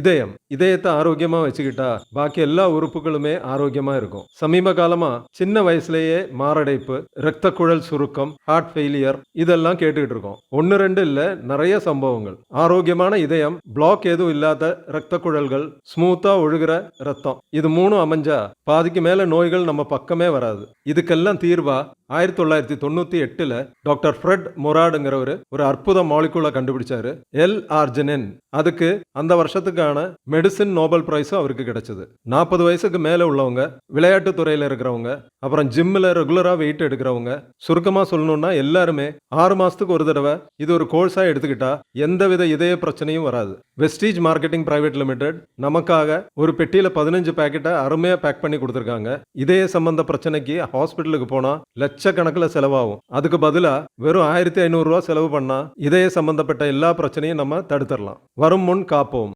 இதயத்தை ஆரோக்கியமா வச்சுக்கிட்டா பாக்கி எல்லா உறுப்புகளுமே ஆரோக்கியமா இருக்கும். சமீப காலமா சின்ன வயசுலயே மாரடைப்பு, இரத்த குழல் சுருக்கம், ஹார்ட் ஃபெயிலியர் இதெல்லாம் கேட்டுக்கிட்டு இருக்கோம். ஒன்னு ரெண்டு இல்ல, நிறைய சம்பவங்கள். ஆரோக்கியமான இதயம், பிளாக் எதுவும் இல்லாத இரத்த குழல்கள், ஸ்மூத்தா ஒழுகிற ரத்தம், இது மூணும் அமைஞ்சா பாதிக்கு மேல நோய்கள் நம்ம பக்கமே வராது. இதுக்கெல்லாம் தீர்வா 1998ல டாக்டர் ஃப்ரெட் மொராடுங்கிறவர் ஒரு அற்புத மாலிகுலை கண்டுபிடிச்சாரு, L-ஆர்ஜினின். அதுக்கு அந்த வருஷத்துக்கான மெடிசின் நோபல் பிரைஸும் அவருக்கு கிடைச்சது. 40 வயசுக்கு மேல உள்ளவங்க, விளையாட்டு துறையில இருக்கிறவங்க, அப்புறம் ஜிம்ல ரெகுலரா வெயிட் எடுக்கிறவங்க, சுருக்கமா சொல்லணும்னா எல்லாருமே 6 மாசத்துக்கு ஒரு தடவை இது ஒரு கோர்ஸா எடுத்துக்கிட்டா எந்தவித இதய பிரச்சனையும் வராது. வெஸ்டீஜ் மார்க்கெட்டிங் பிரைவேட் லிமிடெட் நமக்காக ஒரு பெட்டியில 15 பேக்கெட்டை அருமையா பேக் பண்ணி கொடுத்துருக்காங்க. இதய சம்பந்த பிரச்சனைக்கு ஹாஸ்பிட்டலுக்கு போனா லட்சக்கணக்கில் செலவாகும். அதுக்கு பதிலா வெறும் 1500 ரூபாய் செலவு பண்ணா இதய சம்பந்தப்பட்ட எல்லா பிரச்சனையும் நம்ம தடுத்துடலாம். வரும் முன் காப்போம்.